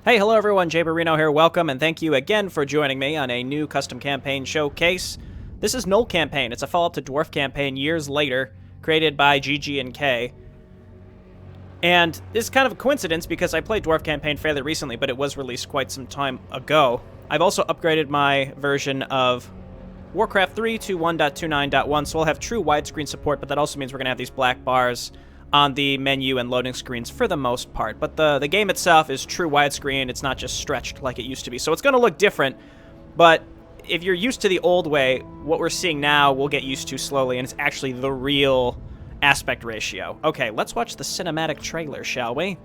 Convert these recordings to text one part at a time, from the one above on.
Hey, hello everyone, JayborinoPlays here, welcome, and thank you again for joining me on a new custom campaign showcase. This is Gnoll Campaign. It's a follow-up to Dwarf Campaign years later, created by GG&K. And this is kind of a coincidence because I played Dwarf Campaign fairly recently, but it was released quite some time ago. I've also upgraded my version of Warcraft 3 to 1.29.1, so we'll have true widescreen support, but that also means we're going to have these black bars on the menu and loading screens for the most part. But the game itself is true widescreen. It's not just stretched like it used to be. So it's going to look different, but if you're used to the old way, what we're seeing now we'll get used to slowly, and it's actually the real aspect ratio. Okay, let's watch the cinematic trailer, shall we?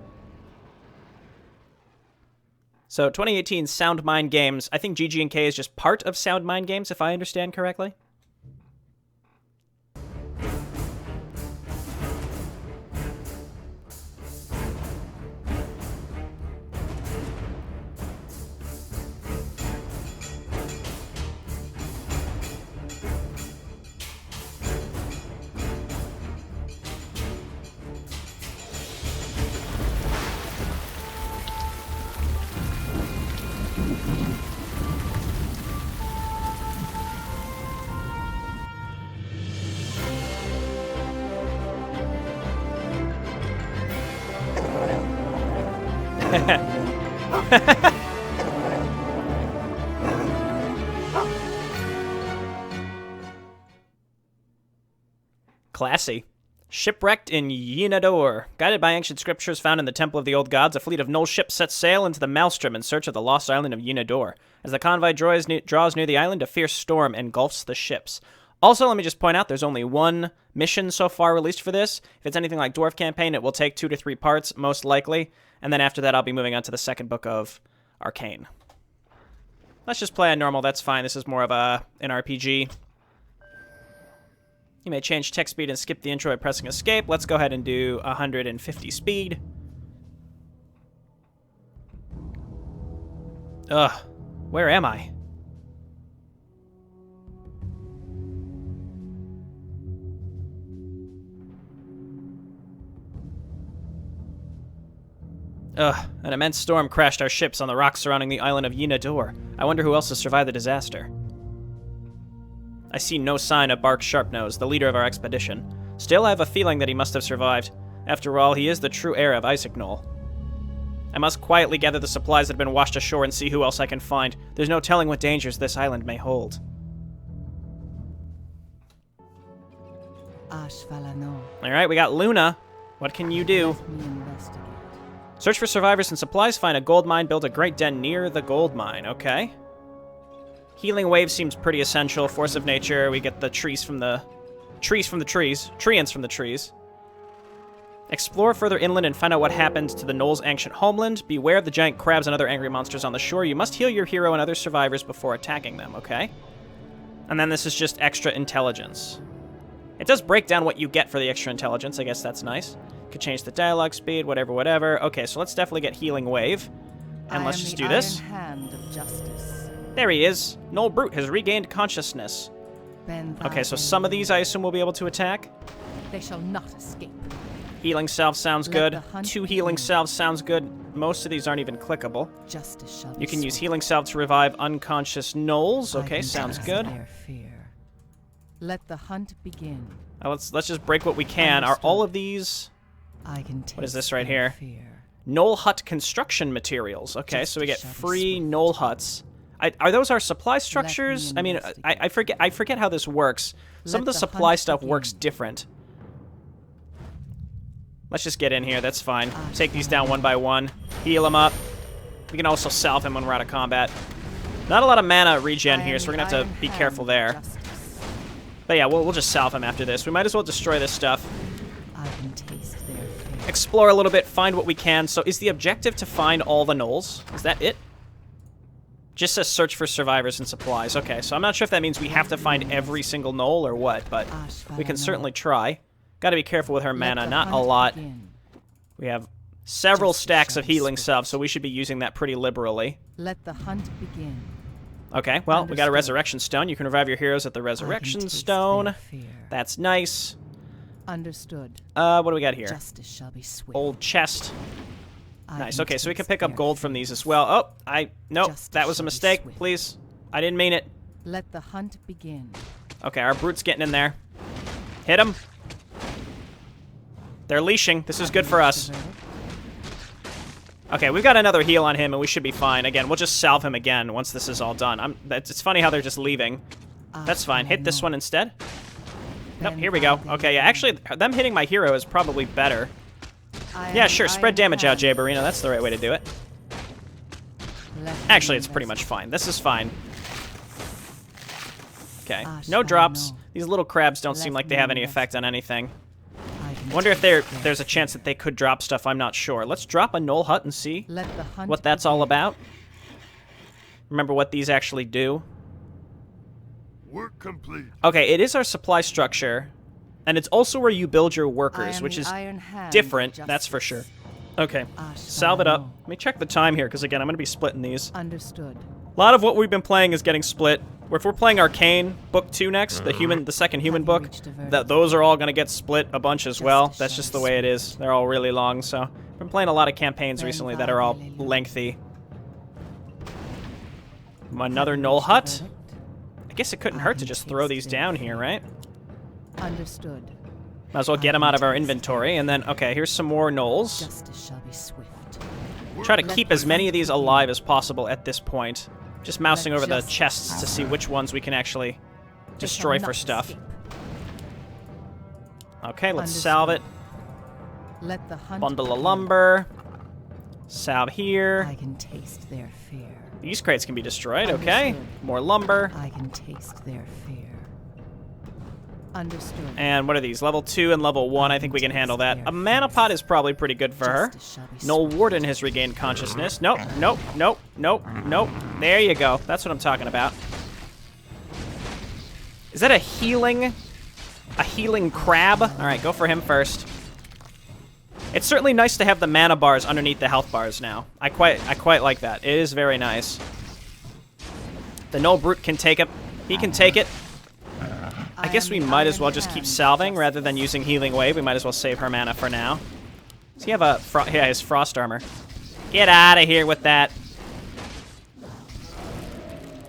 So 2018 Sound Mind Games. I think GG&K is just part of Sound Mind Games, if I understand correctly. Classy. Shipwrecked in Yeenador. Guided by ancient scriptures found in the Temple of the Old Gods, a fleet of Gnoll ships sets sail into the Maelstrom in search of the lost island of Yeenador. As the convoy draws near the island, a fierce storm engulfs the ships. Also, let me just point out, there's only one mission so far released for this. If it's anything like Dwarf Campaign, it will take 2 to 3 parts, most likely. And then after that, I'll be moving on to the second book of Arcane. Let's just play on normal, that's fine. This is more of an RPG. You may change text speed and skip the intro by pressing escape. Let's go ahead and do 150 speed. Ugh, where am I? Ugh, an immense storm crashed our ships on the rocks surrounding the island of Yeenador. I wonder who else has survived the disaster. I see no sign of Bark Sharpnose, the leader of our expedition. Still, I have a feeling that he must have survived. After all, he is the true heir of Isaac Gnoll. I must quietly gather the supplies that have been washed ashore and see who else I can find. There's no telling what dangers this island may hold. Alright, we got Luna. What can you do? Search for survivors and supplies, find a gold mine, build a great den near the gold mine. Okay. Healing wave seems pretty essential. Force of nature, we get the trees from the trees. Treants from the trees. Explore further inland and find out what happened to the Gnoll's ancient homeland. Beware of the giant crabs and other angry monsters on the shore. You must heal your hero and other survivors before attacking them, okay? And then this is just extra intelligence. It does break down what you get for the extra intelligence. I guess that's nice. Could change the dialogue speed, whatever. Okay, so let's definitely get healing wave. And let's just do this. There he is. Gnoll Brute has regained consciousness. Okay, so some of these I assume we'll be able to attack. They shall not escape. Healing salve sounds good. 2 healing salves sounds good. Most of these aren't even clickable. You can use healing salve to revive unconscious gnolls. Okay, sounds good. Let the hunt begin. Let's just break what we can. Are all of these... What is this right here? Gnoll hut construction materials. Okay, so we get free Gnoll huts. Are those our supply structures? I mean, I forget how this works. Some of the supply stuff works different. Let's just get in here. That's fine. Take these down one by one. Heal them up. We can also salve him when we're out of combat. Not a lot of mana regen here, so we're going to have to be careful there. But yeah, we'll just salve him after this. We might as well destroy this stuff. Explore a little bit, find what we can. So is the objective to find all the gnolls? Is that it? Just says search for survivors and supplies. Okay, so I'm not sure if that means we have to find every single gnoll or what, but we can certainly try. Gotta be careful with her mana, not a lot. We have several stacks of healing stuff, so we should be using that pretty liberally. Let the hunt begin. Okay, well, we got a resurrection stone. You can revive your heroes at the resurrection stone. That's nice. Understood. What do we got here? Justice shall be swift. Old chest. Nice. Okay, so we can pick up gold from these as well. Oh, nope, that was a mistake. Please. I didn't mean it. Let the hunt begin. Okay, our brute's getting in there. Hit him. They're leashing. This is good for us. Okay, we've got another heal on him, and we should be fine. Again, we'll just salve him again once this is all done. It's funny how they're just leaving. That's fine. Hit this one instead. Nope, here we go. Okay, yeah, actually, them hitting my hero is probably better. Yeah, sure, spread damage out, Jayborino. That's the right way to do it. Actually, it's pretty much fine. This is fine. Okay, no drops. These little crabs don't seem like they have any effect on anything. Wonder if there's a chance that they could drop stuff. I'm not sure. Let's drop a Gnoll hut and see what that's all about. Remember what these actually do. Work complete. Okay, it is our supply structure, and it's also where you build your workers, which is different, that's for sure. Okay, salve it up. Let me check the time here, because again, I'm going to be splitting these. Understood. A lot of what we've been playing is getting split. If we're playing Arcane Book 2 next, the second human book, those are all going to get split a bunch as well. That's just the way it is. They're all really long, so I've been playing a lot of campaigns recently that are all lengthy. Another Gnoll hut. I guess it couldn't hurt to just throw these down here, right? Understood. Might as well get them out of our inventory, and then, okay, here's some more Gnolls. Justice shall be swift. Try to keep as many of these alive as possible at this point. Just mousing over the chests to see which ones we can actually destroy for stuff. Okay, let's salve it. Let the hunt Bundle of lumber. Salve here. I can taste their fear. These crates can be destroyed, okay. More lumber. I can taste their fear. Understood. And what are these? Level 2 and level 1. I think we can handle that. A mana pot is probably pretty good for her. Gnoll Warden has regained consciousness. Nope, nope, nope, nope, nope. There you go. That's what I'm talking about. Is that a healing crab? All right, go for him first. It's certainly nice to have the mana bars underneath the health bars now. I quite like that. It is very nice. The Gnoll Brute can take it. He can take it. I guess we might as well just keep salving rather than using Healing Wave. We might as well save her mana for now. Does he have a... yeah, his Frost Armor. Get out of here with that.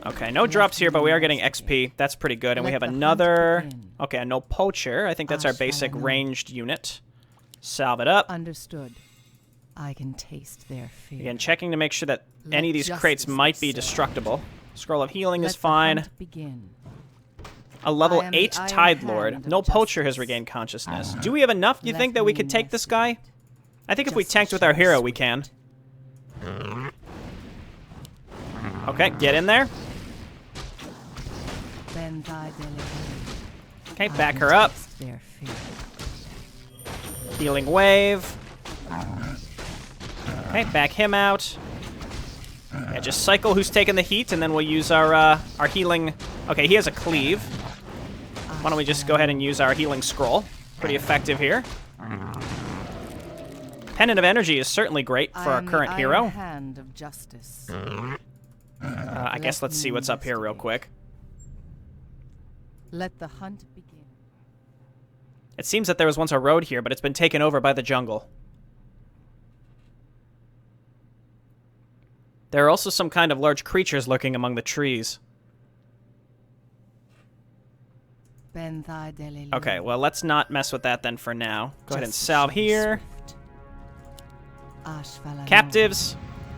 Okay, no drops here, but we are getting XP. That's pretty good. And we have another... okay, a Gnoll Poacher. I think that's our basic ranged unit. Salve it up. Understood. I can taste their fear. Again, checking to make sure that any of these crates might be destructible. Scroll of Healing is fine. A level 8 Tide Lord. Gnoll Poacher has regained consciousness. Do we have enough, do you think, that we could take this guy? I think if we tanked with our hero, we can. Okay, get in there. Okay, back her up. Healing Wave. Okay, back him out. Yeah, just cycle who's taking the heat, and then we'll use our healing... okay, he has a cleave. Why don't we just go ahead and use our healing scroll? Pretty effective here. Pendant of Energy is certainly great for our current hero. Hand of justice. I guess let's see what's up here real quick. Let the hunt begin. It seems that there was once a road here, but it's been taken over by the jungle. There are also some kind of large creatures lurking among the trees. Okay, well, let's not mess with that then for now. Go ahead and salve here. Captives.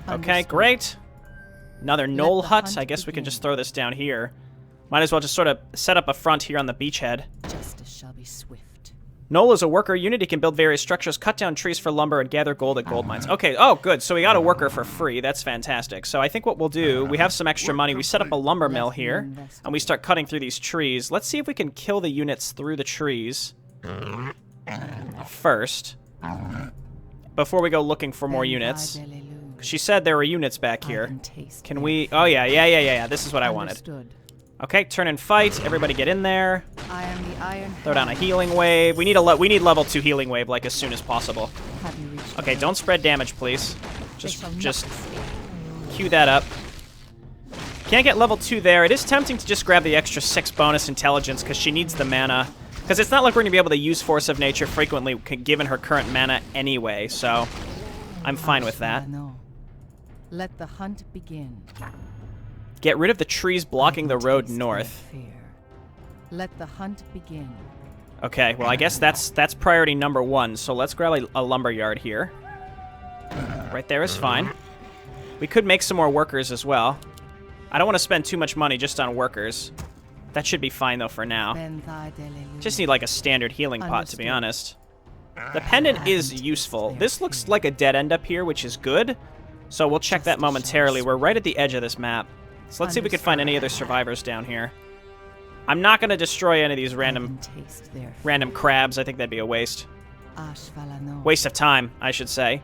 Okay, great. Another Gnoll hut. I guess we can just throw this down here. Might as well just sort of set up a front here on the beachhead. Justice shall be swift. Gnoll is a worker unit. He can build various structures, cut down trees for lumber, and gather gold at gold mines. Okay, oh, good. So we got a worker for free. That's fantastic. So I think what we'll do, we have some extra money. We set up a lumber mill here, and we start cutting through these trees. Let's see if we can kill the units through the trees first, before we go looking for more units. She said there were units back here. Can we... oh, yeah. This is what I wanted. Okay, turn and fight. Everybody get in there. Throw down a healing wave. We need level 2 healing wave like as soon as possible. Okay, don't spread damage, please. Just queue that up. Can't get level 2 there. It is tempting to just grab the extra 6 bonus intelligence because she needs the mana. Because it's not like we're going to be able to use Force of Nature frequently given her current mana anyway, so... I'm fine with that. Let the hunt begin. Get rid of the trees blocking I the can road taste north. their fear. Let the hunt begin. Okay, well, I guess that's priority number 1, so let's grab a lumber yard here. Right there is fine. We could make some more workers as well. I don't want to spend too much money just on workers. That should be fine, though, for now. Just need, like, a standard healing pot, to be honest. The pendant is useful. This looks like a dead end up here, which is good. So we'll check that momentarily. We're right at the edge of this map. So let's see if we can find any other survivors down here. I'm not going to destroy any of these random crabs. I think that'd be a waste. Waste of time, I should say.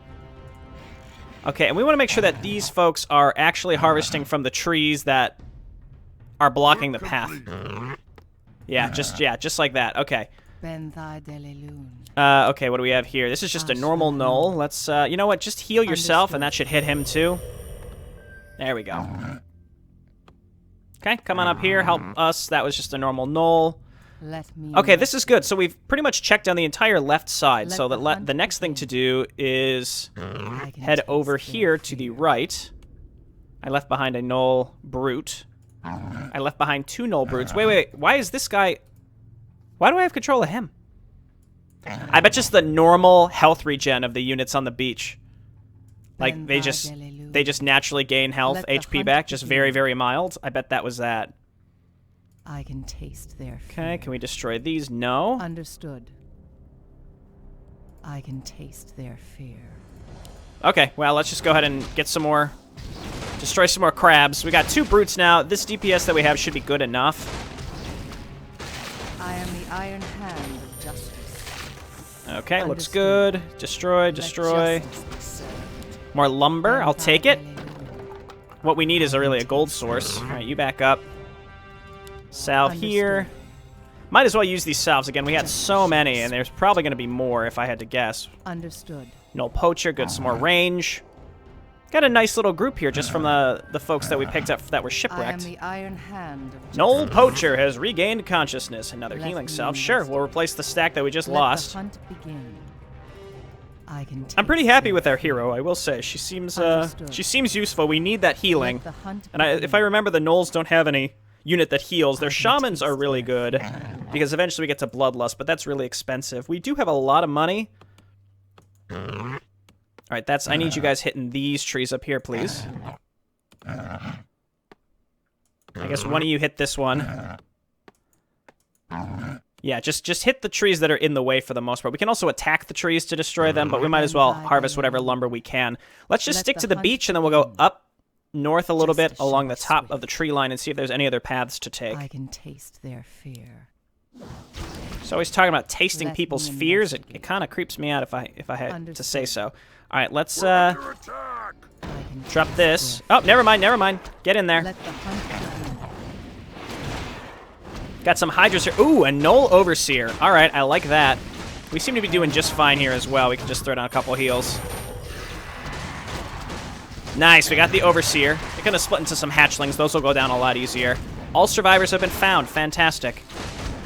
Okay, and we want to make sure that these folks are actually harvesting from the trees that are blocking the path. Yeah, just like that. Okay. Okay, what do we have here? This is just a normal gnoll. Let's, you know what? Just heal yourself, and that should hit him too. There we go. Okay, come on up here, help us. That was just a normal gnoll. Okay, this is good. So we've pretty much checked down the entire left side. So the next thing to do is head over here to the right. I left behind a gnoll brute. I left behind 2 gnoll brutes. Wait. Why is this guy... Why do I have control of him? I bet just the normal health regen of the units on the beach. Like, they just naturally gain health, HP back, just very, very mild. I bet that was that. I can taste their fear. Okay, can we destroy these? No. Understood. I can taste their fear. Okay, well, let's just go ahead and get some more... Destroy some more crabs. We got 2 brutes now. This DPS that we have should be good enough. I am the iron hand of justice. Okay, looks good. Destroy. More lumber, I'll take it. What we need is really a gold source. All right, you back up. Salve here. Might as well use these salves again. We had so many, and there's probably going to be more if I had to guess. Understood. Gnoll poacher, good, some more range. Got a nice little group here just from the folks that we picked up that were shipwrecked. I am the iron hand of justice. Gnoll poacher has regained consciousness. Another healing salve. Sure, we'll replace the stack that we just lost. The hunt begin. I'm pretty happy with our hero, I will say. She seems useful. We need that healing. And if I remember, the gnolls don't have any unit that heals. Their shamans are really good because eventually we get to bloodlust, but that's really expensive. We do have a lot of money. All right, I need you guys hitting these trees up here, please. I guess one of you hit this one. Yeah, just hit the trees that are in the way for the most part. We can also attack the trees to destroy them, but we might as well harvest whatever lumber we can. Let's just stick to the beach, and then we'll go up north a little bit along the top of the tree line and see if there's any other paths to take. I can taste their fear. So always talking about tasting people's fears. It kind of creeps me out if I had to say so. All right, let's drop this. Oh, never mind. Get in there. Got some hydras here. Ooh, a Gnoll Overseer. All right, I like that. We seem to be doing just fine here as well. We can just throw down a couple heals. Nice, we got the Overseer. They're going to split into some hatchlings. Those will go down a lot easier. All survivors have been found. Fantastic.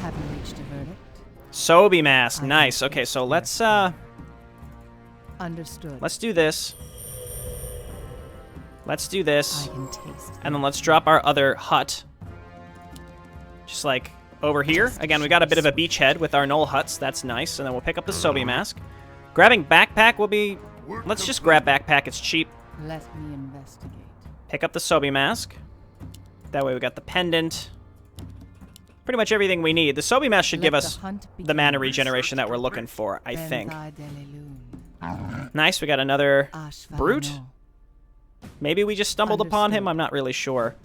Haven't reached a verdict. Sobe Mask. Nice. Okay, so let's Understood. let's do this. Let's do this. I can taste And then let's drop our other hut. Just like over here. Again, we got a bit of a beachhead with our Gnoll huts. That's nice. And then we'll pick up the Sobe Mask. Grabbing backpack will be... Let's just grab backpack. It's cheap. Let me investigate. Pick up the Sobe Mask. That way we got the pendant. Pretty much everything we need. The Sobe Mask should give us the mana regeneration that we're looking for, I think. Nice, we got another brute. Maybe we just stumbled upon him. I'm not really sure.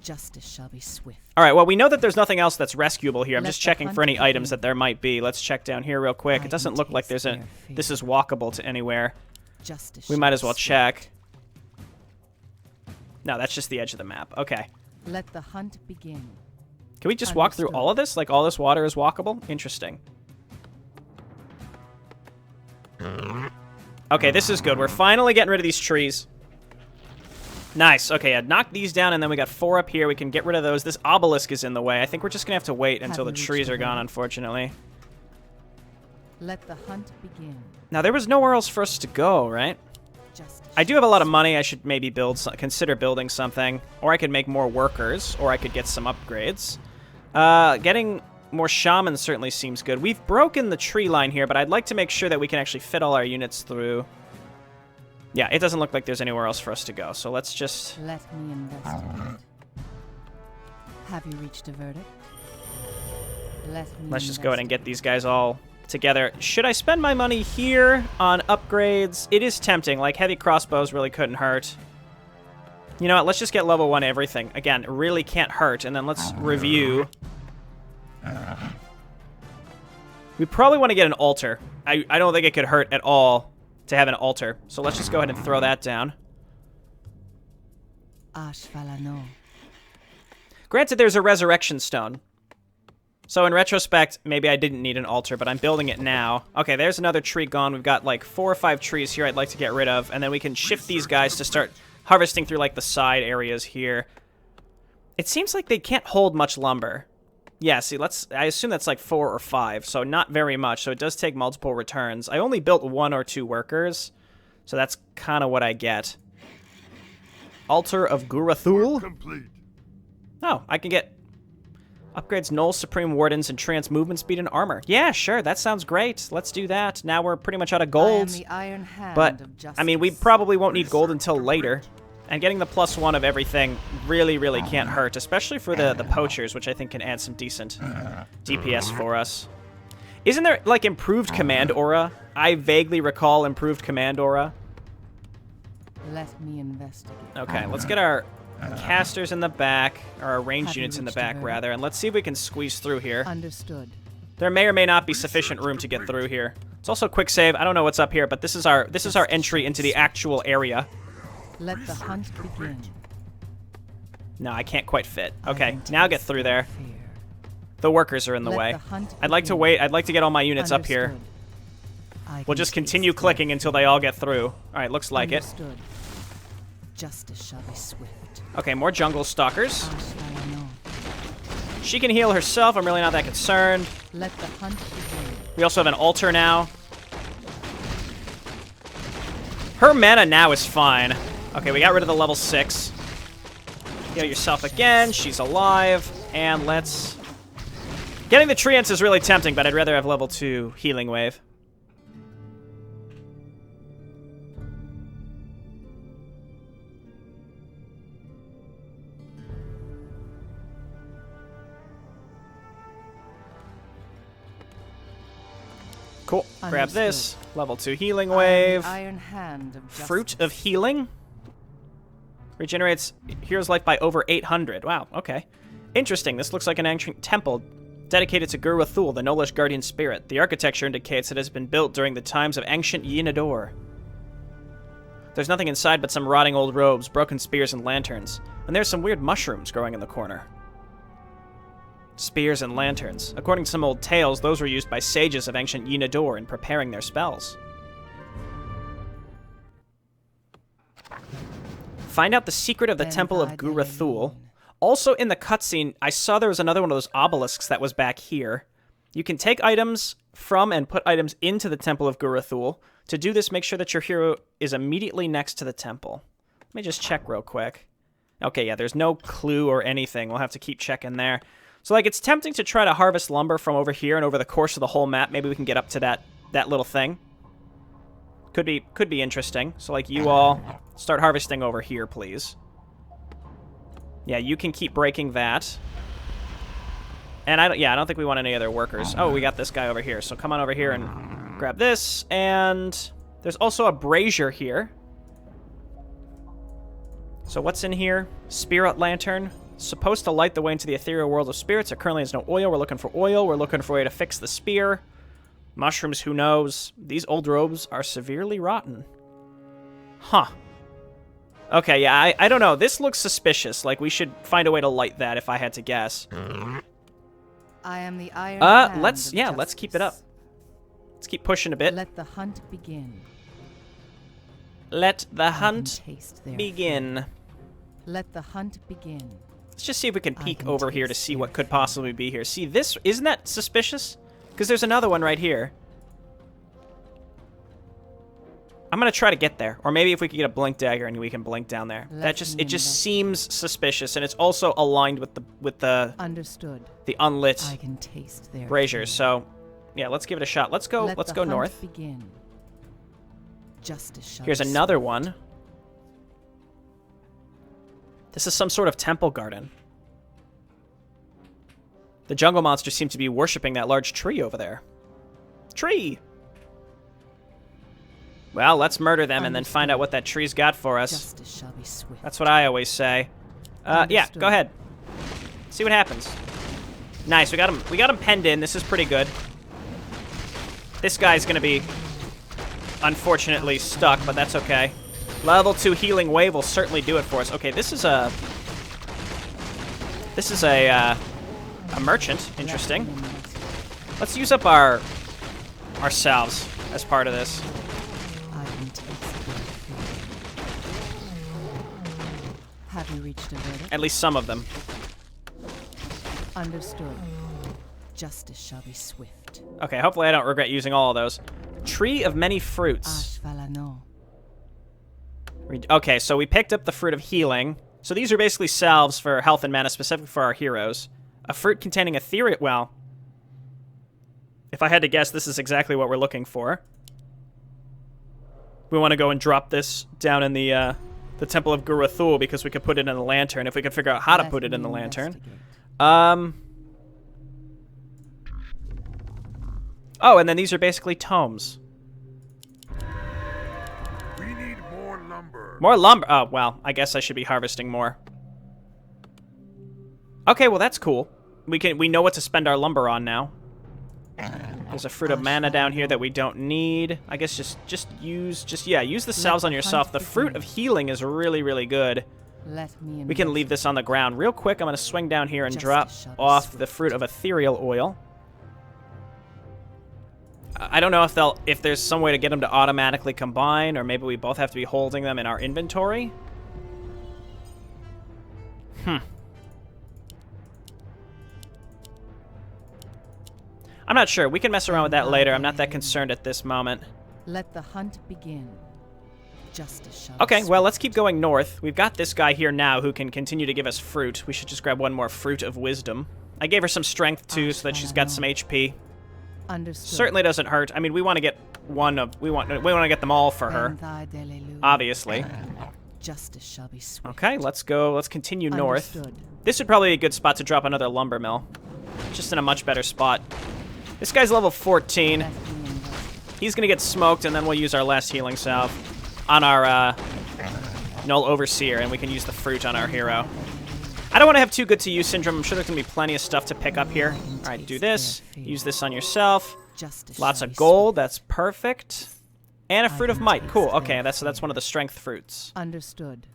Justice shall be swift. All right, well, we know that there's nothing else that's rescuable here. I'm just checking for any items that there might be. Let's check down here real quick. It doesn't look like there's this is walkable to anywhere. We might as well check. No, that's just the edge of the map. Okay. Let the hunt begin. Can we just walk through all of this? Like, all this water is walkable? Interesting. Okay, this is good. We're finally getting rid of these trees. Nice. Okay, yeah, knock these down, and then we got 4 up here. We can get rid of those. This obelisk is in the way. I think we're just going to have to wait until the trees are gone, unfortunately. Let the hunt begin. Now, there was nowhere else for us to go, right? Justice. I do have a lot of money. I should maybe consider building something. Or I could make more workers. Or I could get some upgrades. Getting more shamans certainly seems good. We've broken the tree line here, but I'd like to make sure that we can actually fit all our units through. Yeah, it doesn't look like there's anywhere else for us to go. So let's just... Let me investigate. Have you reached a verdict? Let's just go ahead and get these guys all together. Should I spend my money here on upgrades? It is tempting. Like, heavy crossbows really couldn't hurt. You know what? Let's just get level 1 everything. Again, it really can't hurt. And then let's review. We probably want to get an altar. I don't think it could hurt at all to have an altar. So let's just go ahead and throw that down. Ashvalano. Granted, there's a resurrection stone. So in retrospect, maybe I didn't need an altar, but I'm building it now. Okay, there's another tree gone. We've got like 4 or 5 trees here I'd like to get rid of. And then we can shift these guys to start harvesting through like the side areas here. It seems like they can't hold much lumber. Yeah, see, I assume that's like 4 or 5, so not very much. So it does take multiple returns. I only built 1 or 2 workers, so that's kind of what I get. Altar of Gurathul. Complete. Oh, I can get upgrades Gnoll Supreme Wardens and Trance movement speed and armor. Yeah, sure, that sounds great. Let's do that. Now we're pretty much out of gold. I am the iron hand But, of justice. I mean, we probably won't need gold until later. And getting the +1 of everything really, really can't hurt, especially for the poachers, which I think can add some decent DPS for us. Isn't there, like, improved command aura? I vaguely recall improved command aura. Let me investigate. Okay, let's get our casters in the back, or our ranged units in the back, rather, and let's see if we can squeeze through here. Understood. There may or may not be sufficient room to get through here. It's also a quick save. I don't know what's up here, but this is our entry into the actual area. Let the hunt begin. No, I can't quite fit. Okay, now get through there. The workers are in the way. I'd like to wait. I'd like to get all my units up here. We'll just continue clicking until they all get through. All right, looks like it. Justice shall be swift. Okay, more jungle stalkers. She can heal herself. I'm really not that concerned. Let the hunt begin. We also have an altar now. Her mana now is fine. Okay, we got rid of the level 6. Heal yourself again. She's alive. And let's... Getting the treants is really tempting, but I'd rather have level 2 healing wave. Cool. Grab this. Level 2 healing wave. Iron hand of justice. Fruit of healing. Regenerates hero's life by over 800. Wow, okay. Interesting. This looks like an ancient temple dedicated to Gurathul, the Gnollish guardian spirit. The architecture indicates it has been built during the times of ancient Yeenador. There's nothing inside but some rotting old robes, broken spears, and lanterns. And there's some weird mushrooms growing in the corner. Spears and lanterns. According to some old tales, those were used by sages of ancient Yeenador in preparing their spells. Find out the secret of the Temple of Gurathul. Also in the cutscene, I saw there was another one of those obelisks that was back here. You can take items from and put items into the Temple of Gurathul. To do this, make sure that your hero is immediately next to the temple. Let me just check real quick. Okay, yeah, there's no clue or anything. We'll have to keep checking there. So, like, it's tempting to try to harvest lumber from over here, and over the course of the whole map, maybe we can get up to that little thing. Could be interesting. So, like, you all start harvesting over here, please. Yeah, you can keep breaking that. And I don't think we want any other workers. Oh, we got this guy over here. So come on over here and grab this. And there's also a brazier here. So what's in here? Spirit lantern. Supposed to light the way into the ethereal world of spirits. There currently is no oil. We're looking for oil. We're looking for a way to fix the spear. Mushrooms, who knows? These old robes are severely rotten. Huh. Okay, yeah, I don't know. This looks suspicious. Like, we should find a way to light that if I had to guess. I am the iron hand let's of keep it up. Let's keep pushing a bit. Let the hunt begin. Let the hunt Taste their begin. fear. Let the hunt begin. Let's just see if we can peek can over here to taste see their what could possibly be here. See, this, isn't that suspicious? Because there's another one right here. I'm gonna try to get there, or maybe if we could get a blink dagger and we can blink down there. Let It me just seems suspicious, and it's also aligned with the Understood. unlit I can taste their braziers. So, yeah, let's give it a shot. Let's go Let the hunt north. Begin. Justice shall Here's be another one. This is some sort of temple garden. The jungle monsters seem to be worshipping that large tree over there. Tree! Well, let's murder them and then find out what that tree's got for us. Justice shall be swift. That's what I always say. Yeah, Understood. go ahead. See what happens. Nice, we got him penned in. This is pretty good. This guy's gonna be unfortunately stuck, but that's okay. Level 2 healing wave will certainly do it for us. Okay, this is a merchant. Interesting. Let's use up our salves as part of this. I can taste their fear. Have you reached a verdict? At least some of them. Understood. Justice shall be swift. Okay, hopefully I don't regret using all of those. Tree of many fruits. Ashvalano. Okay, so we picked up the fruit of healing. So these are basically salves for health and mana, specific for our heroes. A fruit containing ethereal... Well, if I had to guess, this is exactly what we're looking for. We want to go and drop this down in the Temple of Gurathul because we could put it in the lantern if we could figure out how to put it in the lantern. Oh, and then these are basically tomes. We need more lumber. More lumber. Oh, well, I guess I should be harvesting more. Okay, well, that's cool. We know what to spend our lumber on now. There's a fruit of mana down here that we don't need. I guess just use the salves on yourself. The fruit of healing is really, really good. We can leave this on the ground. Real quick, I'm going to swing down here and drop off the fruit of ethereal oil. I don't know if there's some way to get them to automatically combine, or maybe we both have to be holding them in our inventory. I'm not sure. We can mess around with that later. I'm not that concerned at this moment. Let the hunt begin. Justice shall Okay, be well, let's keep going north. We've got this guy here now who can continue to give us fruit. We should just grab one more fruit of wisdom. I gave her some strength too, so that she's got some HP. understood. Certainly doesn't hurt. I mean, we want to get we want to get them all for her, obviously. Justice shall be swift. Okay, let's go. Let's continue north. Understood. This would probably be a good spot to drop another lumber mill. Just in a much better spot. This guy's level 14. He's gonna get smoked, and then we'll use our last healing salve on our Gnoll Overseer, and we can use the fruit on our hero. I don't want to have too good to use syndrome. I'm sure there's gonna be plenty of stuff to pick up here. All right, do this. Use this on yourself. Lots of gold. That's perfect. And a fruit of might. Cool. Okay, that's one of the strength fruits. Understood.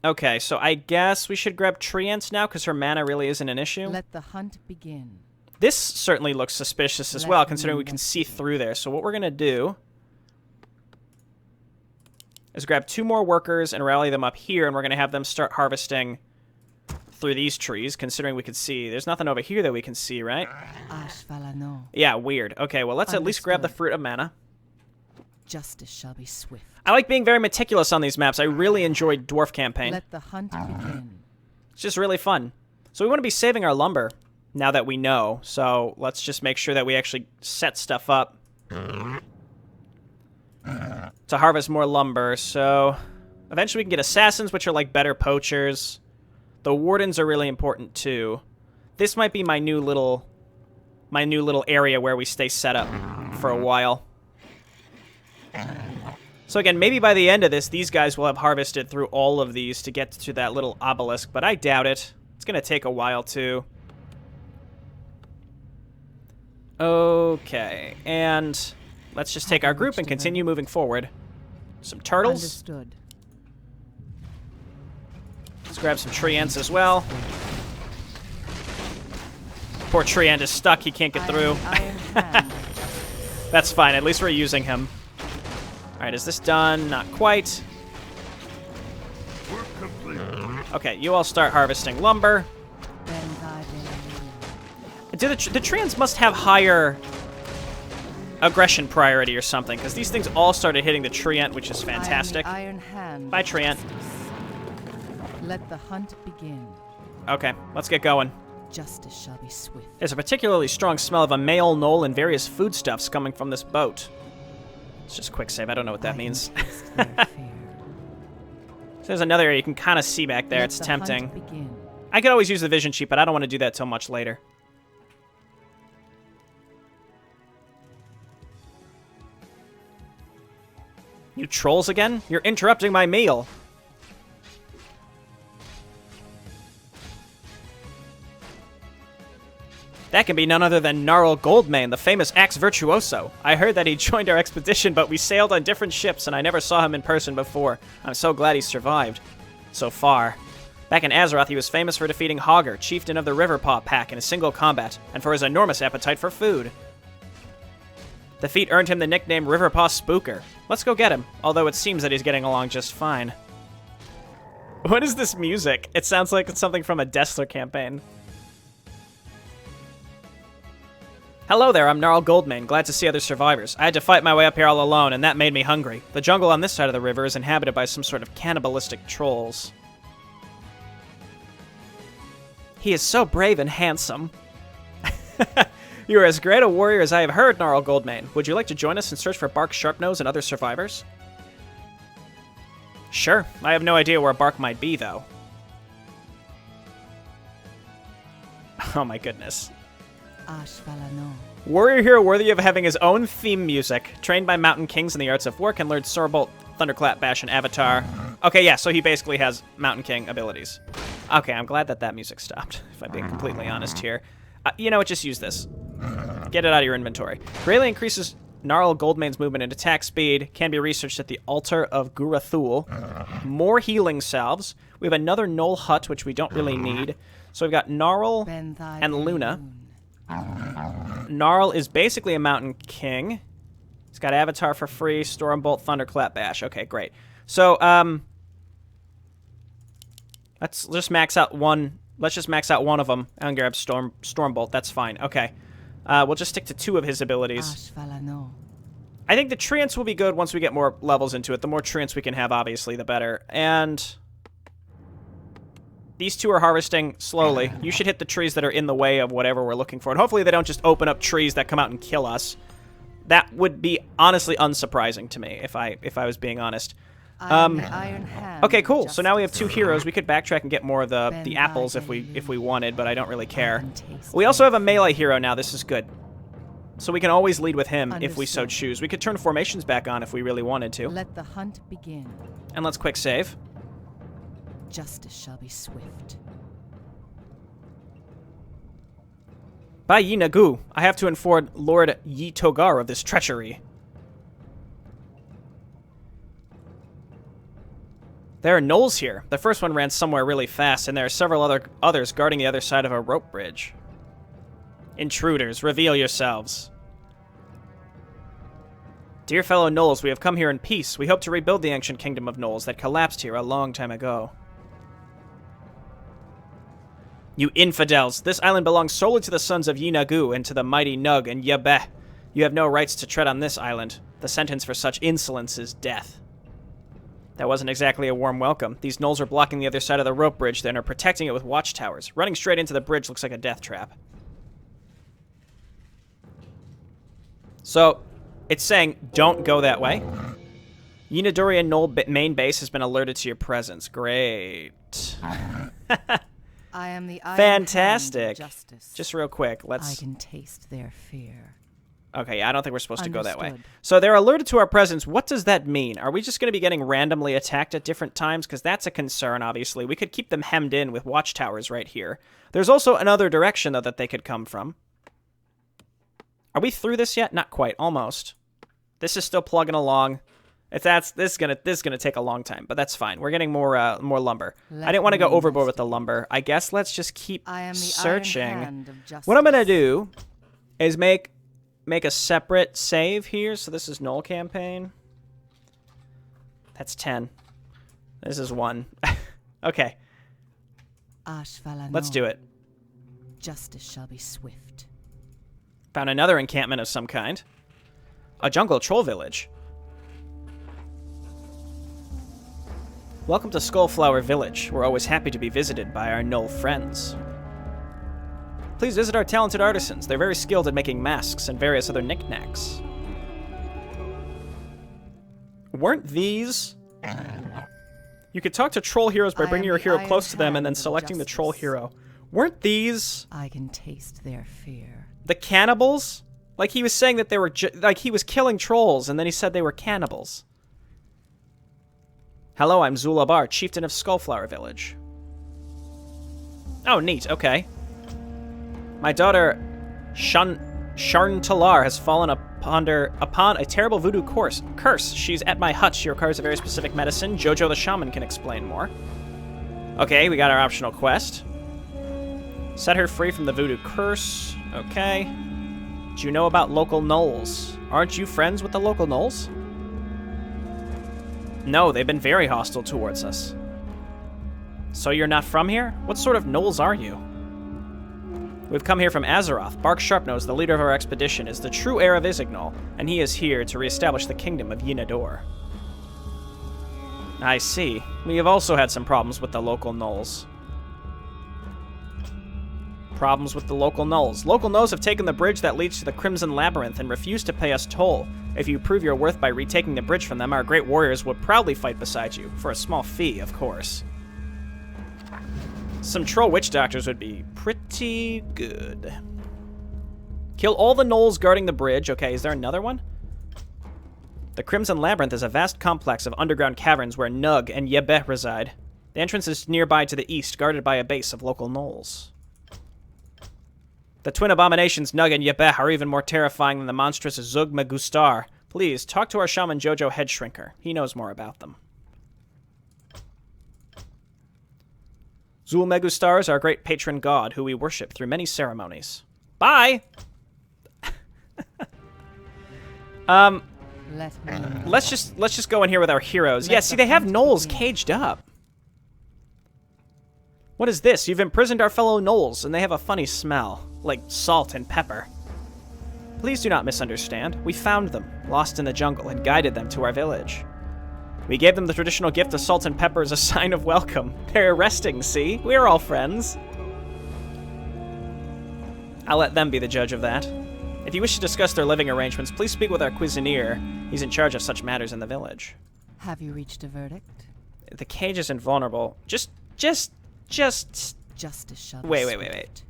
Okay, so I guess we should grab Treants now because her mana really isn't an issue. Let the hunt begin. This certainly looks suspicious as well, considering we can see through there. So what we're going to do is grab 2 more workers and rally them up here, and we're going to have them start harvesting through these trees, considering we can see. There's nothing over here that we can see, right? Ashvalano. Yeah, weird. Okay, well, let's at least grab the fruit of mana. Justice shall be swift. I like being very meticulous on these maps. I really enjoyed Dwarf Campaign. Let the hunt begin. It's just really fun. So we want to be saving our lumber now that we know. So let's just make sure that we actually set stuff up to harvest more lumber. So eventually we can get assassins, which are like better poachers. The wardens are really important too. This might be my new little area where we stay set up for a while. So again, maybe by the end of this, these guys will have harvested through all of these to get to that little obelisk, but I doubt it. It's going to take a while, too. Okay, and let's just take our group and continue moving forward. Some turtles. Understood. Let's grab some treants as well. Poor treant is stuck. He can't get through. That's fine. At least we're using him. All right, is this done? Not quite. Work complete. Okay, you all start harvesting lumber. The treants must have higher aggression priority or something, because these things all started hitting the treant, which is fantastic. I am the Iron Hand Bye, of treant. justice. Let the hunt begin. Okay, let's get going. Justice shall be swift. There's a particularly strong smell of a male gnoll and various foodstuffs coming from this boat. It's just quick save. I don't know what that means. So there's another area you can kind of see back there. It's tempting. I could always use the vision sheet, but I don't want to do that till much later. You trolls again? You're interrupting my meal. That can be none other than Gnarl Goldmane, the famous axe virtuoso. I heard that he joined our expedition, but we sailed on different ships, and I never saw him in person before. I'm so glad he survived. So far. Back in Azeroth, he was famous for defeating Hogger, chieftain of the Riverpaw Pack, in a single combat, and for his enormous appetite for food. The feat earned him the nickname Riverpaw Spooker. Let's go get him, although it seems that he's getting along just fine. What is this music? It sounds like it's something from a Destler campaign. Hello there, I'm Gnarl Goldmane, glad to see other survivors. I had to fight my way up here all alone, and that made me hungry. The jungle on this side of the river is inhabited by some sort of cannibalistic trolls. He is so brave and handsome. You are as great a warrior as I have heard, Gnarl Goldmane. Would you like to join us and search for Bark Sharpnose and other survivors? Sure, I have no idea where Bark might be, though. Oh my goodness. Warrior hero worthy of having his own theme music. Trained by mountain kings in the arts of war, can learn Sorbolt, Thunderclap, Bash, and Avatar. Okay, yeah, so he basically has Mountain King abilities. Okay, I'm glad that music stopped, if I'm being completely honest here. You know what, just use this. Get it out of your inventory. Greatly increases Gnarl Goldmane's movement and attack speed. Can be researched at the Altar of Gurathul. More healing salves. We have another Gnoll hut, which we don't really need. So we've got Gnarl and Luna. Gnarl is basically a Mountain King. He's got Avatar for free, Stormbolt, Thunderclap, Bash. Okay, great. So, let's just max out one. Let's just max out one of them and grab Stormbolt. That's fine. Okay. We'll just stick to 2 of his abilities. I think the treants will be good once we get more levels into it. The more treants we can have, obviously, the better. And these 2 are harvesting slowly. You should hit the trees that are in the way of whatever we're looking for. And hopefully they don't just open up trees that come out and kill us. That would be honestly unsurprising to me, if I was being honest. Okay, cool. So now we have 2 heroes. We could backtrack and get more of the apples if we wanted, but I don't really care. We also have a melee hero now. This is good. So we can always lead with him if we so choose. We could turn formations back on if we really wanted to. Let the hunt begin. And let's quick save. Justice shall be swift. By Yeenador, I have to inform Lord Yitogar of this treachery. There are gnolls here. The first one ran somewhere really fast, and there are several others guarding the other side of a rope bridge. Intruders, reveal yourselves. Dear fellow gnolls, we have come here in peace. We hope to rebuild the ancient kingdom of gnolls that collapsed here a long time ago. You infidels! This island belongs solely to the sons of Yeenador and to the mighty Nug and Yabeh. You have no rights to tread on this island. The sentence for such insolence is death. That wasn't exactly a warm welcome. These gnolls are blocking the other side of the rope bridge, then are protecting it with watchtowers. Running straight into the bridge looks like a death trap. So, it's saying, don't go that way. Yeenadorian Gnoll main base has been alerted to your presence. Great. I am the Fantastic. Justice. Just real quick, let's... I can taste their fear. Okay, I don't think we're supposed to go that way. Understood. So they're alerted to our presence. What does that mean? Are we just going to be getting randomly attacked at different times? Because that's a concern, obviously. We could keep them hemmed in with watchtowers right here. There's also another direction, though, that they could come from. Are we through this yet? Not quite. Almost. This is still plugging along. This is gonna take a long time, but that's fine. We're getting more lumber. I didn't want to go overboard with the lumber. I guess let's just keep searching. What I'm gonna do is make a separate save here. So this is Gnoll Campaign. That's 10. This is 1. Okay. Let's do it. Justice shall be swift. Found another encampment of some kind. A jungle troll village. Welcome to Skullflower Village. We're always happy to be visited by our Gnoll friends. Please visit our talented artisans. They're very skilled at making masks and various other knickknacks. Weren't these... You could talk to troll heroes by bringing your hero close to them and then selecting the troll hero. Weren't these... I can taste their fear. The cannibals? Like he was saying that they were... like he was killing trolls and then he said they were cannibals. Hello, I'm Zulabar, chieftain of Skullflower Village. Oh, neat. Okay. My daughter, Sharn has fallen upon a terrible voodoo curse. She's at my hut. She requires a very specific medicine. Jojo the shaman can explain more. Okay, we got our optional quest. Set her free from the voodoo curse. Okay. Do you know about local gnolls? Aren't you friends with the local gnolls? No, they've been very hostile towards us. So you're not from here? What sort of gnolls are you? We've come here from Azeroth. Bark Sharpnose, the leader of our expedition, is the true heir of Isignull, and he is here to reestablish the kingdom of Yeenador. I see. We have also had some problems with the local gnolls. Problems with the local gnolls. Local gnolls have taken the bridge that leads to the Crimson Labyrinth and refuse to pay us toll. If you prove your worth by retaking the bridge from them, our great warriors would proudly fight beside you. For a small fee, of course. Some troll witch doctors would be pretty good. Kill all the gnolls guarding the bridge. Okay, is there another one? The Crimson Labyrinth is a vast complex of underground caverns where Nug and Yebeh reside. The entrance is nearby to the east, guarded by a base of local gnolls. The twin abominations Nug and Yebeh are even more terrifying than the monstrous Zug Magustar. Please, talk to our shaman Jojo Headshrinker. He knows more about them. Zul Megustar is our great patron god, who we worship through many ceremonies. Bye! Let's just go in here with our heroes. Yeah, see, they have gnolls caged up. What is this? You've imprisoned our fellow gnolls, and they have a funny smell, like salt and pepper. Please do not misunderstand. We found them, lost in the jungle, and guided them to our village. We gave them the traditional gift of salt and pepper as a sign of welcome. They're resting, see? We're all friends. I'll let them be the judge of that. If you wish to discuss their living arrangements, please speak with our Cuisinier. He's in charge of such matters in the village. Have you reached a verdict? The cage is invulnerable. Justice shall be Wait. swift.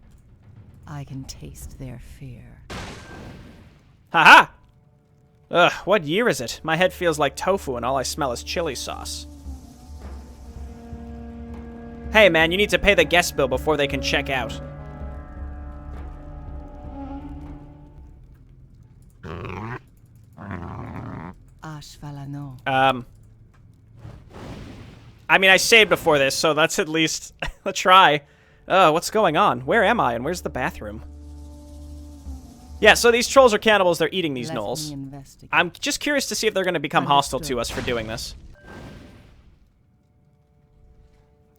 I can taste their fear. Haha! Ugh, what year is it? My head feels like tofu and all I smell is chili sauce. Hey man, you need to pay the guest bill before they can check out. Ashvalano. I mean, I saved before this, so that's at least a try. What's going on? Where am I, and where's the bathroom? Yeah, so these trolls are cannibals. They're eating these gnolls. I'm just curious to see if they're going to become hostile to us for doing this.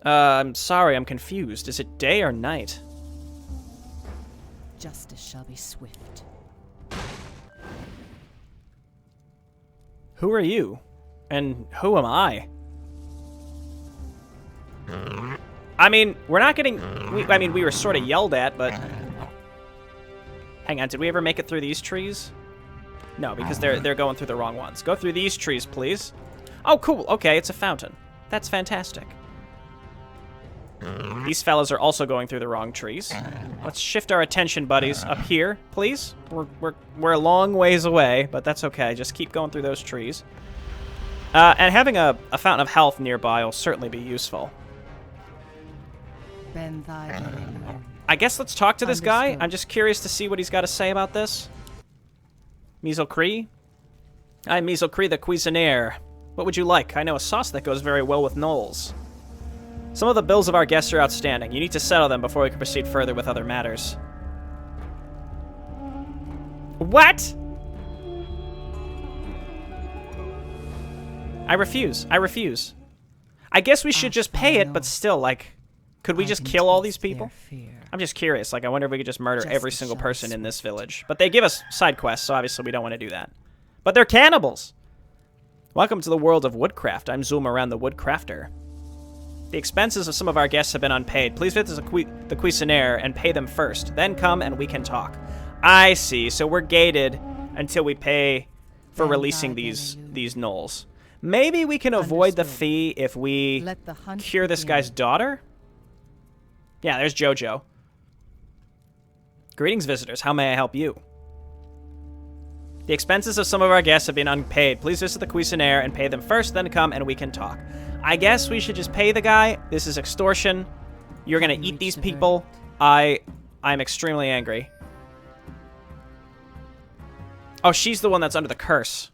I'm sorry, I'm confused. Is it day or night? Justice shall be swift. Who are you? And who am I? I mean, we're not getting... we were sort of yelled at, but... Hang on, did we ever make it through these trees? No, because they're going through the wrong ones. Go through these trees, please. Oh, cool. Okay, it's a fountain. That's fantastic. These fellas are also going through the wrong trees. Let's shift our attention, buddies, up here, please. We're a long ways away, but that's okay. Just keep going through those trees. And having a fountain of health nearby will certainly be useful. I guess let's talk to this guy. I'm just curious to see what he's got to say about this. Measelcree? I'm Measelcree the Cuisinier. What would you like? I know a sauce that goes very well with gnolls. Some of the bills of our guests are outstanding. You need to settle them before we can proceed further with other matters. What? I refuse. I guess we should just pay it, but still, like... Could we just kill all these people? I'm just curious. Like, I wonder if we could just murder every single person in this village. But they give us side quests, so obviously we don't want to do that. But they're cannibals! Welcome to the world of Woodcraft. I'm Zul'Moran the Woodcrafter. The expenses of some of our guests have been unpaid. Please visit the Cuisinaire and pay them first. Then come and we can talk. I see. So we're gated until we pay for releasing these gnolls. Maybe we can avoid the fee if we cure this guy's daughter? Yeah, there's Jojo. Greetings, visitors. How may I help you? The expenses of some of our guests have been unpaid. Please visit the Cuisinaire and pay them first, then come and we can talk. I guess we should just pay the guy. This is extortion. You're gonna eat these people. I'm extremely angry. Oh, she's the one that's under the curse.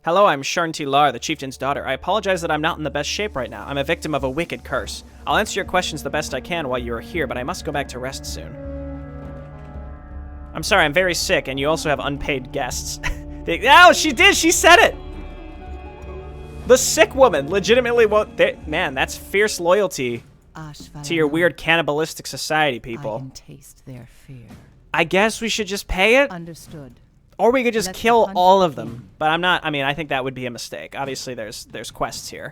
Hello, I'm Sharnti Lar, the chieftain's daughter. I apologize that I'm not in the best shape right now. I'm a victim of a wicked curse. I'll answer your questions the best I can while you are here, but I must go back to rest soon. I'm sorry, I'm very sick, and you also have unpaid guests. Oh, she did! She said it! The sick woman legitimately won't... Man, that's fierce loyalty to your weird cannibalistic society, people. I can taste their fear. I guess we should just pay it? Understood. Or we could just kill all of them. But I'm not... I mean, I think that would be a mistake. Obviously, there's quests here.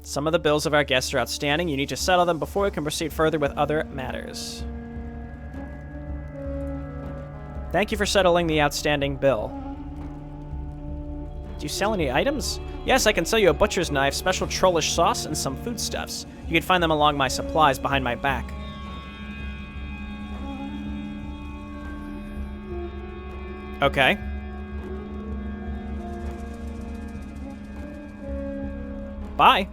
Some of the bills of our guests are outstanding. You need to settle them before we can proceed further with other matters. Thank you for settling the outstanding bill. Do you sell any items? Yes, I can sell you a butcher's knife, special trollish sauce, and some foodstuffs. You can find them along my supplies behind my back. Okay. Bye.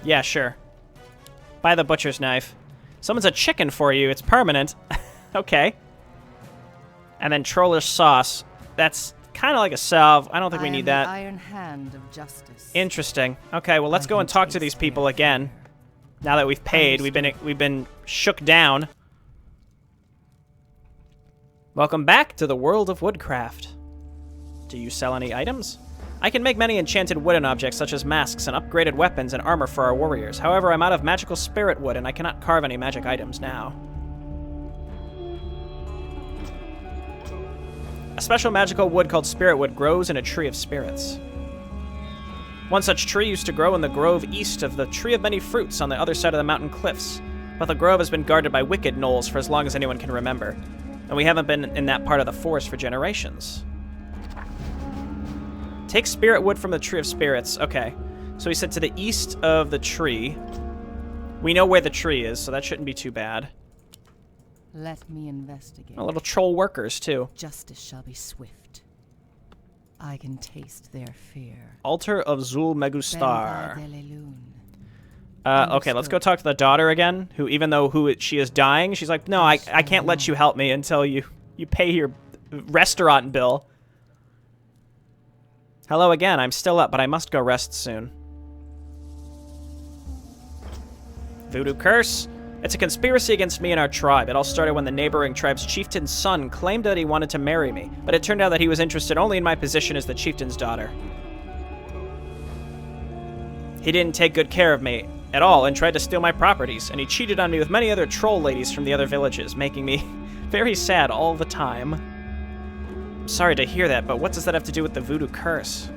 Yeah, sure. Buy the butcher's knife. Someone's a chicken for you. It's permanent. Okay. And then trollish sauce. That's kind of like a salve. I don't think we need that. The iron hand of justice. Interesting. Okay, well, let's go and talk to these people again. Now that we've paid, we've been shook down. Welcome back to the world of Woodcraft. Do you sell any items? I can make many enchanted wooden objects such as masks and upgraded weapons and armor for our warriors. However, I'm out of magical spirit wood and I cannot carve any magic items now. A special magical wood called spirit wood grows in a tree of spirits. One such tree used to grow in the grove east of the Tree of Many Fruits on the other side of the mountain cliffs, but the grove has been guarded by wicked gnolls for as long as anyone can remember, and we haven't been in that part of the forest for generations. Take spirit wood from the Tree of Spirits. Okay, so he said to the east of the tree. We know where the tree is, so that shouldn't be too bad. Let me investigate. A little troll workers, too. Justice shall be swift. I can taste their fear. Altar of Zul Megustar. Okay, let's go talk to the daughter again, who, even though she is dying, she's like, no, I can't let you help me until you pay your restaurant bill. Hello again, I'm still up, but I must go rest soon. Voodoo curse? It's a conspiracy against me and our tribe. It all started when the neighboring tribe's chieftain's son claimed that he wanted to marry me, but it turned out that he was interested only in my position as the chieftain's daughter. He didn't take good care of me at all and tried to steal my properties, and he cheated on me with many other troll ladies from the other villages, making me very sad all the time. I'm sorry to hear that, but what does that have to do with the voodoo curse?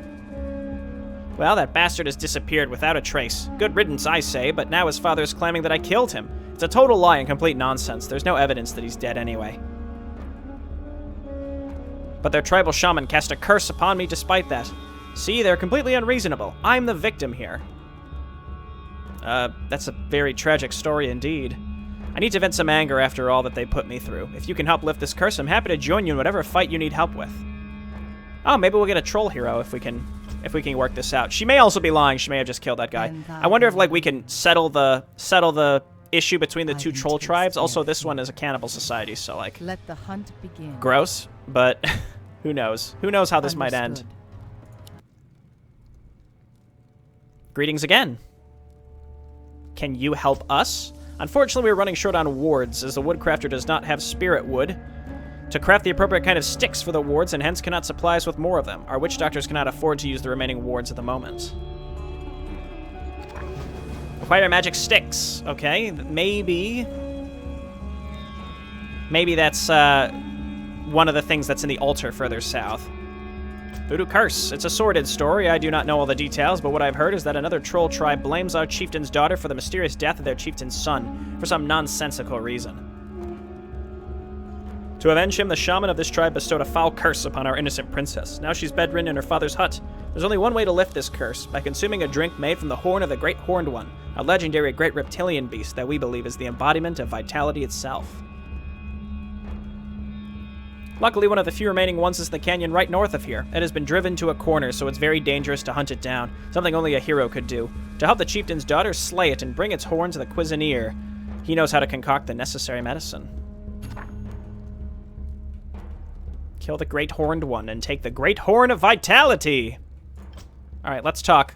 Well, that bastard has disappeared without a trace. Good riddance, I say, but now his father is claiming that I killed him. It's a total lie and complete nonsense. There's no evidence that he's dead anyway. But their tribal shaman cast a curse upon me despite that. See, they're completely unreasonable. I'm the victim here. That's a very tragic story indeed. I need to vent some anger after all that they put me through. If you can help lift this curse, I'm happy to join you in whatever fight you need help with. Oh, maybe we'll get a troll hero if we can work this out. She may also be lying. She may have just killed that guy. I wonder if we can settle the issue between the two troll tribes. Also, this one is a cannibal society, so let the hunt begin. Gross, but who knows? Who knows how this might end? Greetings again. Can you help us? Unfortunately, we're running short on wards, as the woodcrafter does not have spirit wood to craft the appropriate kind of sticks for the wards, and hence cannot supply us with more of them. Our witch doctors cannot afford to use the remaining wards at the moment. Acquire magic sticks. Okay, maybe that's one of the things that's in the altar further south. Voodoo curse. It's a sordid story. I do not know all the details, but what I've heard is that another troll tribe blames our chieftain's daughter for the mysterious death of their chieftain's son for some nonsensical reason. To avenge him, the shaman of this tribe bestowed a foul curse upon our innocent princess. Now she's bedridden in her father's hut. There's only one way to lift this curse, by consuming a drink made from the horn of the Great Horned One, a legendary great reptilian beast that we believe is the embodiment of vitality itself. Luckily, one of the few remaining ones is in the canyon right north of here. It has been driven to a corner, so it's very dangerous to hunt it down, something only a hero could do. To help the chieftain's daughter slay it and bring its horn to the Cuisinier, he knows how to concoct the necessary medicine. Kill the Great Horned One and take the Great Horn of Vitality! Alright, let's talk.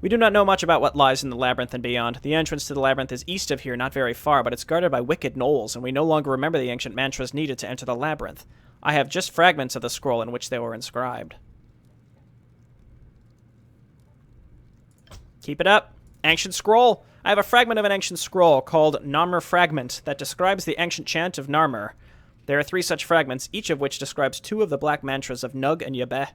We do not know much about what lies in the labyrinth and beyond. The entrance to the labyrinth is east of here, not very far, but it's guarded by wicked gnolls, and we no longer remember the ancient mantras needed to enter the labyrinth. I have just fragments of the scroll in which they were inscribed. Keep it up. Ancient scroll. I have a fragment of an ancient scroll called Narmer Fragment that describes the ancient chant of Narmer. There are 3 such fragments, each of which describes 2 of the black mantras of Nug and Yabeh.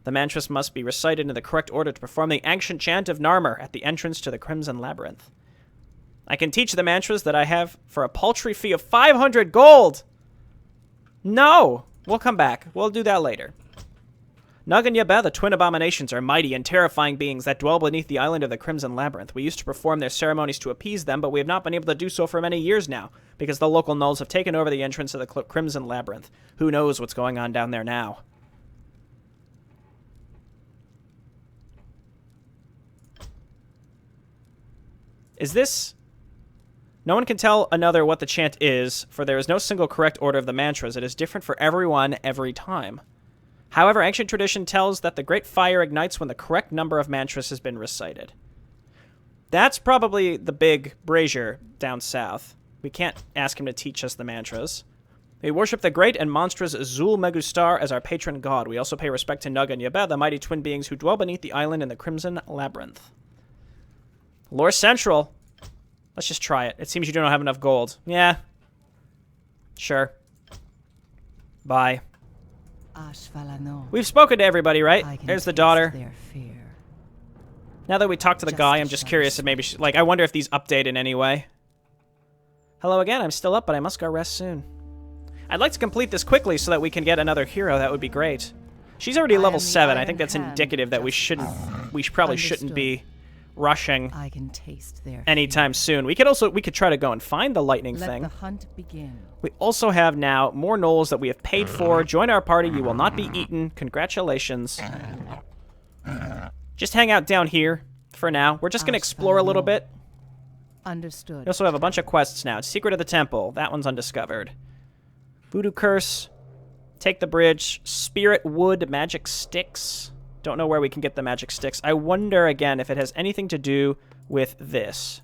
The mantras must be recited in the correct order to perform the ancient chant of Narmer at the entrance to the Crimson Labyrinth. I can teach the mantras that I have for a paltry fee of 500 gold! No! We'll come back. We'll do that later. Nug and Yabeh, the twin abominations, are mighty and terrifying beings that dwell beneath the island of the Crimson Labyrinth. We used to perform their ceremonies to appease them, but we have not been able to do so for many years now, because the local gnolls have taken over the entrance of the Crimson Labyrinth. Who knows what's going on down there now? Is this... No one can tell another what the chant is, for there is no single correct order of the mantras. It is different for everyone every time. However, ancient tradition tells that the great fire ignites when the correct number of mantras has been recited. That's probably the big brazier down south. We can't ask him to teach us the mantras. We worship the great and monstrous Zul Megustar as our patron god. We also pay respect to Nug and Yabeh, the mighty twin beings who dwell beneath the island in the Crimson Labyrinth. Lore Central. Let's just try it. It seems you don't have enough gold. Yeah. Sure. Bye. We've spoken to everybody, right? There's the daughter. Now that we talked to the guy, I'm just curious if maybe I wonder if these update in any way. Hello again. I'm still up, but I must go rest soon. I'd like to complete this quickly so that we can get another hero. That would be great. She's already level 7. I think that's indicative that we probably shouldn't be rushing anytime soon. We could try to go and find the lightning thing. Let the hunt begin. We also have now more gnolls that we have paid for. Join our party. You will not be eaten. Congratulations. Just hang out down here for now. We're just going to explore a little bit. Understood. We also have a bunch of quests now. Secret of the Temple. That one's undiscovered. Voodoo Curse. Take the bridge. Spirit Wood Magic Sticks. Don't know where we can get the magic sticks. I wonder, again, if it has anything to do with this.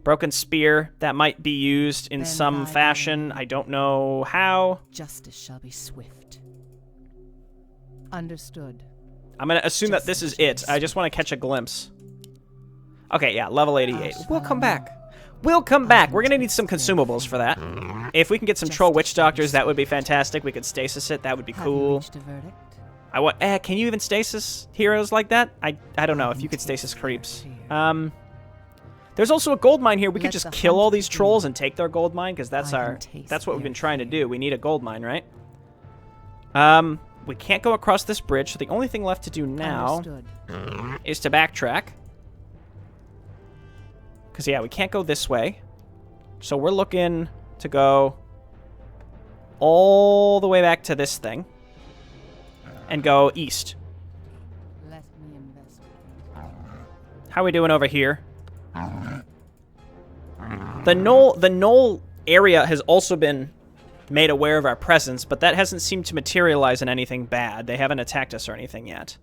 Broken Spear. That might be used in some fashion. I don't know how. Justice shall be swift. Understood. I'm going to assume that this is it. I just want to catch a glimpse. Okay, yeah, level 88. We'll come back. We'll come back. We're going to need some consumables for that. If we can get some troll witch doctors, that would be fantastic. We could stasis it. That would be cool. Can you even stasis heroes like that? I don't know if you could stasis creeps. There's also a gold mine here. We could just kill all these trolls and take their gold mine, because that's what we've been trying to do. We need a gold mine, right? We can't go across this bridge, so the only thing left to do now is to backtrack. Because, yeah, we can't go this way. So we're looking to go all the way back to this thing and go east. Let me investigate. How are we doing over here? The Gnoll area has also been made aware of our presence, but that hasn't seemed to materialize in anything bad. They haven't attacked us or anything yet.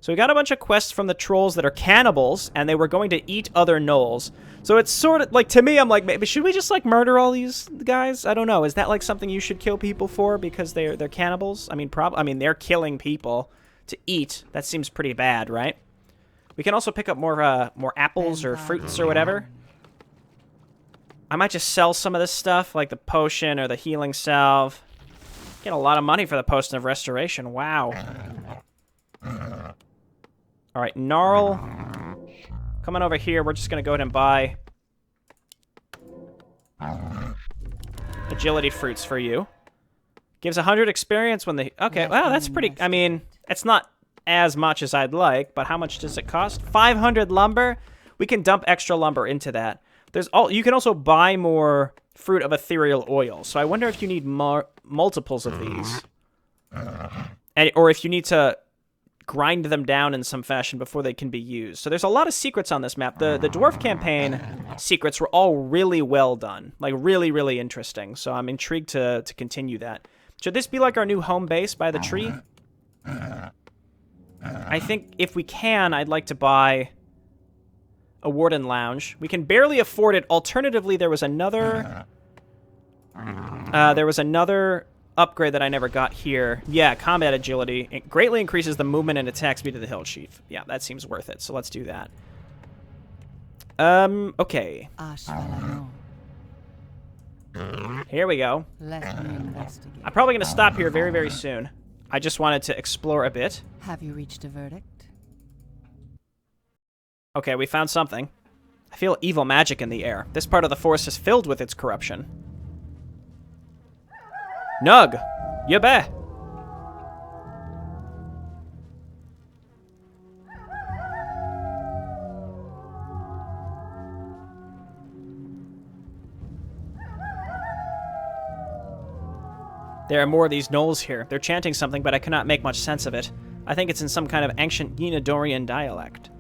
So we got a bunch of quests from the trolls that are cannibals, and they were going to eat other gnolls. So it's sort of, like, to me, I'm like, maybe should we just, like, murder all these guys? I don't know. Is that, like, something you should kill people for because they're cannibals? I mean, they're killing people to eat. That seems pretty bad, right? We can also pick up more apples or fruits or whatever. I might just sell some of this stuff, like the potion or the healing salve. Get a lot of money for the potion of restoration. Wow. All right, Gnarl. Come on over here. We're just going to go ahead and buy agility fruits for you. Gives 100 experience when the... Okay, well, that's pretty... I mean, it's not as much as I'd like, but how much does it cost? 500 lumber? We can dump extra lumber into that. You can also buy more fruit of ethereal oil, so I wonder if you need multiples of these. Or if you need to grind them down in some fashion before they can be used. So there's a lot of secrets on this map. The Dwarf Campaign secrets were all really well done. Like, really, really interesting. So I'm intrigued to continue that. Should this be like our new home base by the tree? I think if we can, I'd like to buy a Warden Lounge. We can barely afford it. Alternatively, there was another upgrade that I never got here. Yeah, combat agility. It greatly increases the movement and attack speed of the hill chief. Yeah, that seems worth it. So let's do that. Okay. Here we go. Let me investigate. I'm probably going to stop here very, very soon. I just wanted to explore a bit. Have you reached a verdict? Okay, we found something. I feel evil magic in the air. This part of the forest is filled with its corruption. Nug! You bet! There are more of these gnolls here. They're chanting something, but I cannot make much sense of it. I think it's in some kind of ancient Yeenadorian dialect.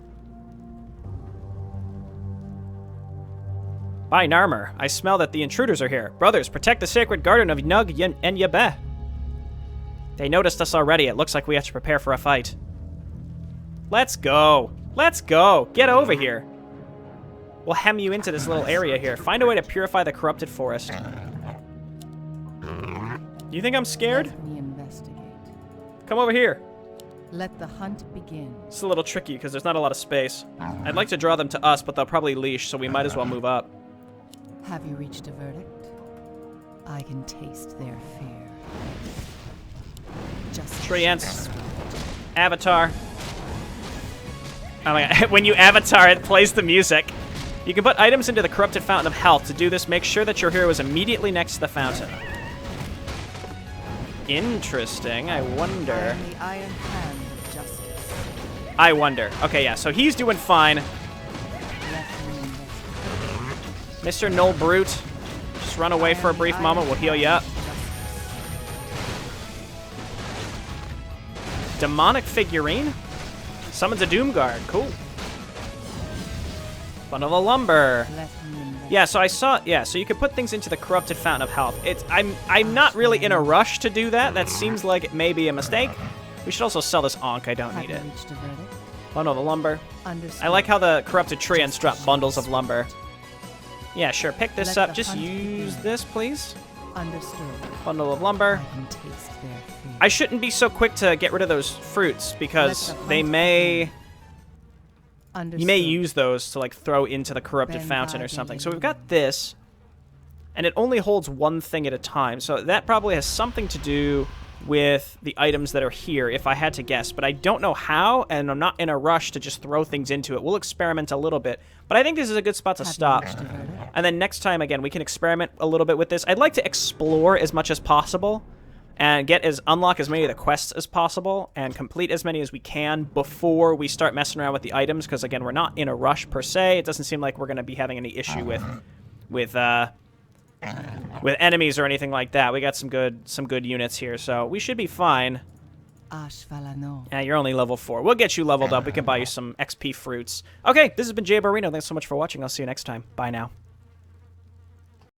By Narmer, I smell that the intruders are here. Brothers, protect the sacred garden of Nug and Yabeh. They noticed us already. It looks like we have to prepare for a fight. Let's go. Let's go. Get over here. We'll hem you into this little area here. Find a way to purify the corrupted forest. You think I'm scared? Let me investigate. Come over here. Let the hunt begin. It's a little tricky because there's not a lot of space. I'd like to draw them to us, but they'll probably leash, so we might as well move up. Have you reached a verdict? I can taste their fear. Just Tree ants. Avatar. Oh my god. When you avatar, it plays the music. You can put items into the corrupted fountain of health. To do this, make sure that your hero is immediately next to the fountain. Interesting. I wonder. The iron hand of justice. I wonder. Okay, yeah, so he's doing fine. Mr. Gnoll Brute, just run away for a brief moment. We'll heal you up. Demonic figurine? Summons a Doomguard. Cool. Bundle of lumber. Yeah, so I saw... Yeah, so you could put things into the corrupted fountain of health. I'm not really in a rush to do that. That seems like it may be a mistake. We should also sell this Ankh. I don't need it. Bundle of lumber. I like how the corrupted tree ants drop bundles of lumber. Yeah, sure. Pick this up. Just use this, please. Understood. Bundle of lumber. I can taste their fear. I shouldn't be so quick to get rid of those fruits because they may... You may use those to, like, throw into the corrupted fountain or something. So we've got this, and it only holds one thing at a time. So that probably has something to do with the items that are here, if I had to guess. But I don't know how, and I'm not in a rush to just throw things into it. We'll experiment a little bit. But I think this is a good spot to stop. And then next time, again, we can experiment a little bit with this. I'd like to explore as much as possible and unlock as many of the quests as possible and complete as many as we can before we start messing around with the items, because again, we're not in a rush per se. It doesn't seem like we're going to be having any issue with enemies or anything like that. We got some good units here, so we should be fine. Yeah, you're only level 4. We'll get you leveled up. We can buy you some XP fruits. Okay, this has been JayborinoPlays. Thanks so much for watching. I'll see you next time. Bye now.